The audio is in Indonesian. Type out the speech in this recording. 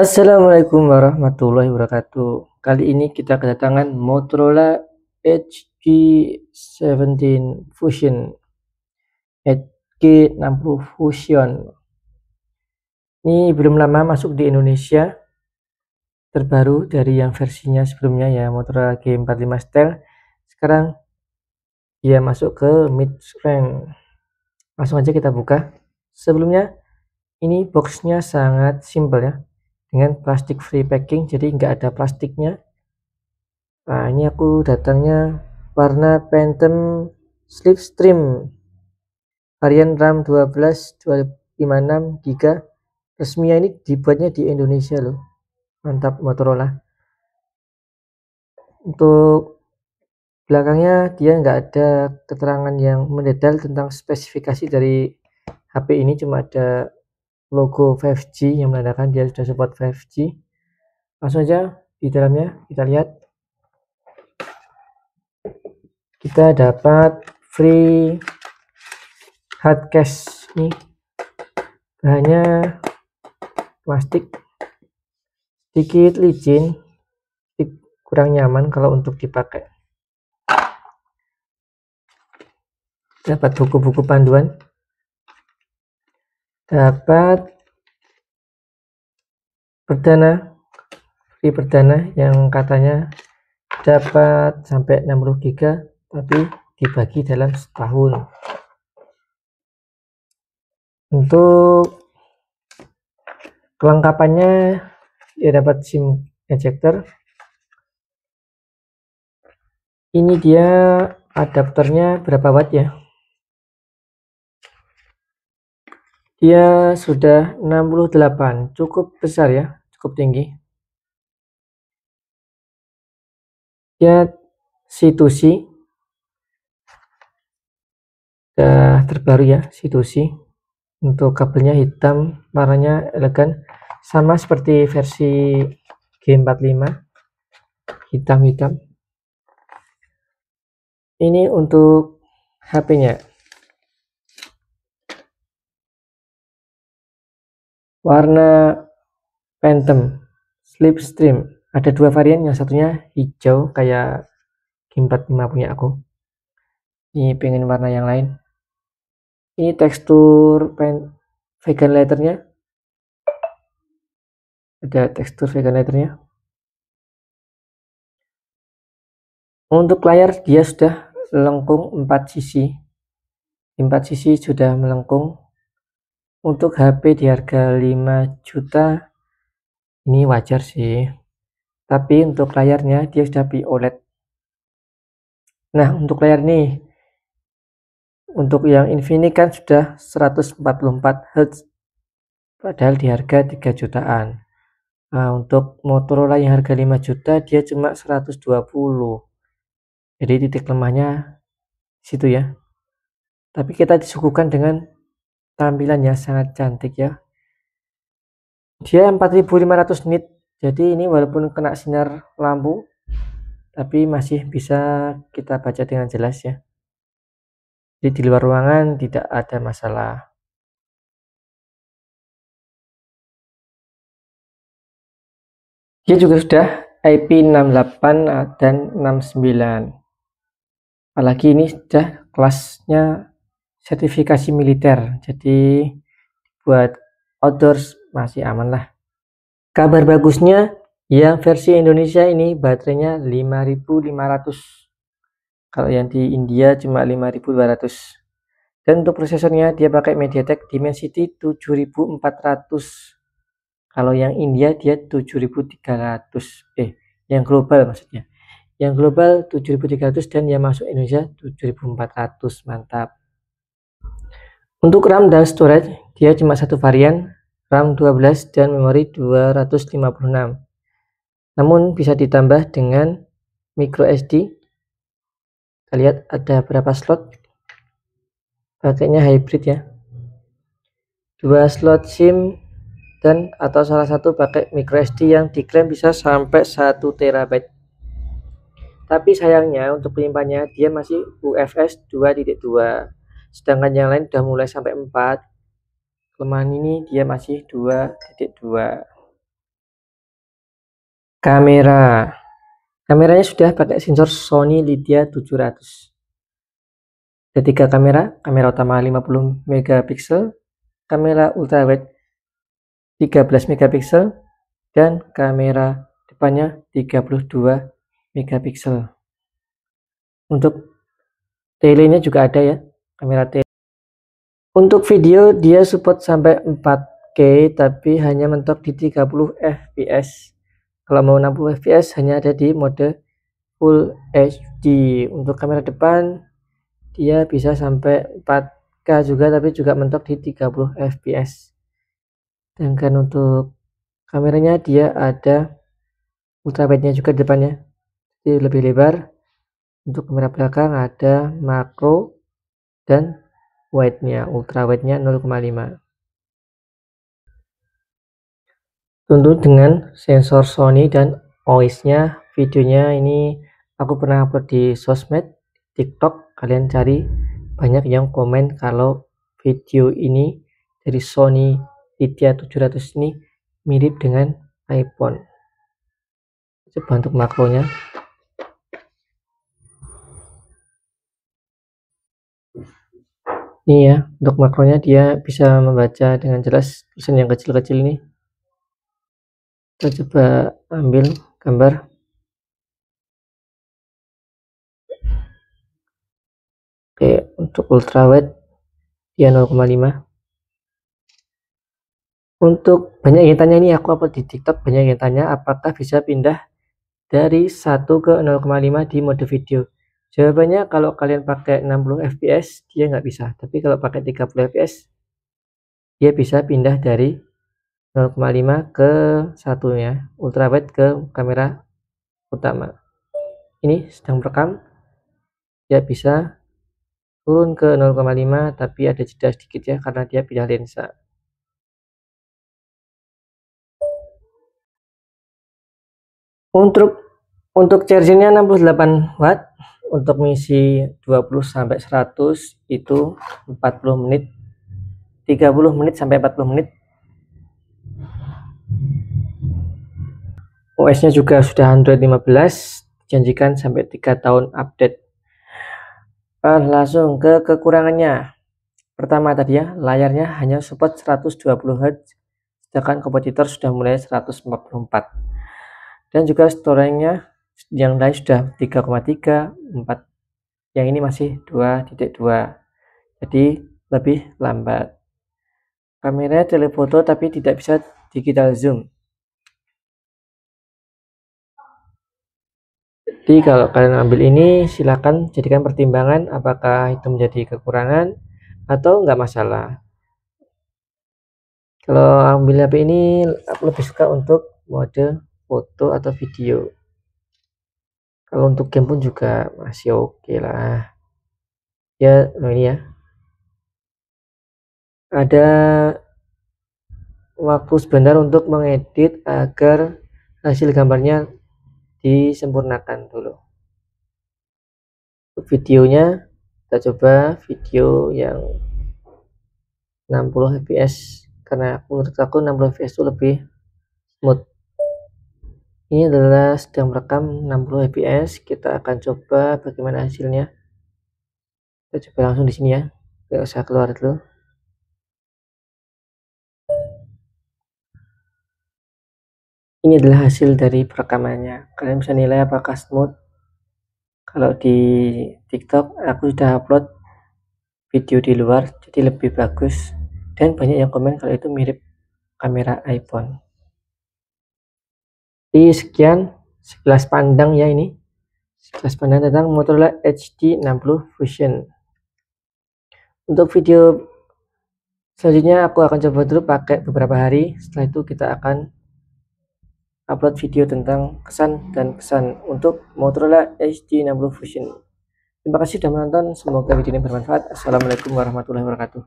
Assalamualaikum warahmatullahi wabarakatuh. Kali ini kita kedatangan Motorola Edge G17 Fusion, Edge G60 Fusion. Ini belum lama masuk di Indonesia, terbaru dari yang versinya sebelumnya ya, Motorola G45 Style. Sekarang dia masuk ke mid range. Langsung aja kita buka. Sebelumnya ini boxnya sangat simple ya, dengan plastik free packing, jadi nggak ada plastiknya. Nah, ini aku datangnya warna Phantom Slipstream varian RAM 12 256 GB. Resminya ini dibuatnya di Indonesia loh. Mantap Motorola. Untuk belakangnya dia nggak ada keterangan yang mendetail tentang spesifikasi dari HP ini, cuma ada logo 5G yang menandakan dia sudah support 5G. Langsung aja di dalamnya kita lihat. Kita dapat free hard case nih, bahannya plastik, sedikit licin, kurang nyaman kalau untuk dipakai. Dapat buku-buku panduan, dapat free perdana yang katanya dapat sampai 60 GB tapi dibagi dalam setahun. Untuk kelengkapannya ya dapat SIM ejector. Ini dia adapternya berapa watt ya? Dia sudah 68, cukup besar ya, cukup tinggi. Dia C2C, terbaru ya, C2C. Untuk kabelnya hitam, warnanya elegan, sama seperti versi G45, hitam-hitam. Ini untuk HP-nya. Warna Phantom Slipstream. Ada dua varian, yang satunya hijau kayak G45 punya aku. Ini pengen warna yang lain. Ini tekstur vegan letternya. Ada tekstur vegan letternya. Untuk layar dia sudah melengkung 4 sisi. 4 sisi sudah melengkung. Untuk HP di harga 5 juta ini wajar sih. Tapi untuk layarnya dia sudah OLED. Nah, untuk layar nih, untuk yang Infinix kan sudah 144 Hz, padahal di harga 3 jutaan. Nah, untuk Motorola yang harga 5 juta dia cuma 120. Jadi titik lemahnya situ ya. Tapi kita disuguhkan dengan tampilan yang sangat cantik ya. Dia 4500 nit. Jadi ini walaupun kena sinar lampu tapi masih bisa kita baca dengan jelas ya. Jadi di luar ruangan tidak ada masalah. Dia juga sudah IP68 dan 69. Apalagi ini sudah kelasnya sertifikasi militer, jadi buat outdoors masih aman lah. Kabar bagusnya yang versi Indonesia ini baterainya 5500, kalau yang di India cuma 5200. Dan untuk prosesornya dia pakai MediaTek Dimensity 7400. Kalau yang India dia 7300, yang global maksudnya. Yang global 7300 dan yang masuk Indonesia 7400. Mantap. Untuk RAM dan storage dia cuma satu varian, RAM 12 dan memori 256. Namun bisa ditambah dengan micro SD. Kita lihat ada berapa slot. Pakainya hybrid ya. 2 slot SIM dan atau salah satu pakai micro SD yang diklaim bisa sampai 1 TB. Tapi sayangnya untuk penyimpanannya dia masih UFS 2.2. Sedangkan yang lain udah mulai sampai 4. Kelemahan ini dia masih 2.2. Kameranya sudah pakai sensor Sony Lydia 700. Ada 3 kamera utama 50 megapiksel, kamera ultrawide 13 megapiksel, dan kamera depannya 32 megapiksel. Untuk telenya juga ada ya, kamera tele. Untuk video dia support sampai 4K tapi hanya mentok di 30 fps. Kalau mau 60 fps hanya ada di mode Full HD. Untuk kamera depan dia bisa sampai 4K juga tapi juga mentok di 30 fps. Sedangkan untuk kameranya dia ada ultrawide-nya juga di depannya, jadi lebih lebar. Untuk kamera belakang ada makro dan wide-nya, ultrawide-nya 0,5. Tentu dengan sensor Sony dan OIS-nya, videonya ini aku pernah upload di sosmed TikTok. Kalian cari, banyak yang komen kalau video ini dari Sony Lydia 700 ini mirip dengan iPhone. Coba untuk makronya. Ini ya, untuk makronya dia bisa membaca dengan jelas tulisan yang kecil-kecil ini. Kita coba ambil gambar. Oke, untuk ultrawide dia 0,5. Untuk banyak yang tanya, ini aku upload di TikTok, banyak yang tanya apakah bisa pindah dari 1 ke 0,5 di mode video. Jawabannya kalau kalian pakai 60 fps dia nggak bisa, tapi kalau pakai 30 fps dia bisa pindah dari 0,5 ke 1 ya, ultrawide ke kamera utama. Ini sedang merekam, dia bisa turun ke 0,5 tapi ada jeda sedikit ya karena dia pindah lensa. Untuk chargernya 68 watt, untuk misi 20 sampai 100 itu 40 menit, 30 menit sampai 40 menit. OS-nya juga sudah Android 15, janjikan sampai 3 tahun update. Langsung ke kekurangannya. Pertama tadi ya, layarnya hanya support 120 Hz, sedangkan kompetitor sudah mulai 144. Dan juga storage-nya yang lain sudah 3,3, 4. Yang ini masih 2.2. Jadi lebih lambat. Kameranya telefoto tapi tidak bisa digital zoom. Jadi kalau kalian ambil ini silakan jadikan pertimbangan apakah itu menjadi kekurangan atau enggak masalah. Kalau ambil HP ini aku lebih suka untuk mode foto atau video. Kalau untuk game pun juga masih oke lah. Ya, ini ya. Ada waktu sebentar untuk mengedit agar hasil gambarnya disempurnakan dulu. Untuk videonya kita coba video yang 60 fps karena menurut aku 60 fps itu lebih smooth. Ini adalah sedang merekam 60 fps. Kita akan coba bagaimana hasilnya. Kita coba langsung di sini ya, nggak usah keluar dulu. Ini adalah hasil dari perekamannya. Kalian bisa nilai apakah smooth. Kalau di TikTok aku sudah upload video di luar, jadi lebih bagus. Dan banyak yang komen kalau itu mirip kamera iPhone. Jadi sekian sekilas pandang ya ini. Sekilas pandang tentang Motorola HD60 Fusion. Untuk video selanjutnya aku akan coba dulu pakai beberapa hari. Setelah itu kita akan upload video tentang kesan dan pesan untuk Motorola HD60 Fusion. Terima kasih sudah menonton, semoga video ini bermanfaat. Assalamualaikum warahmatullahi wabarakatuh.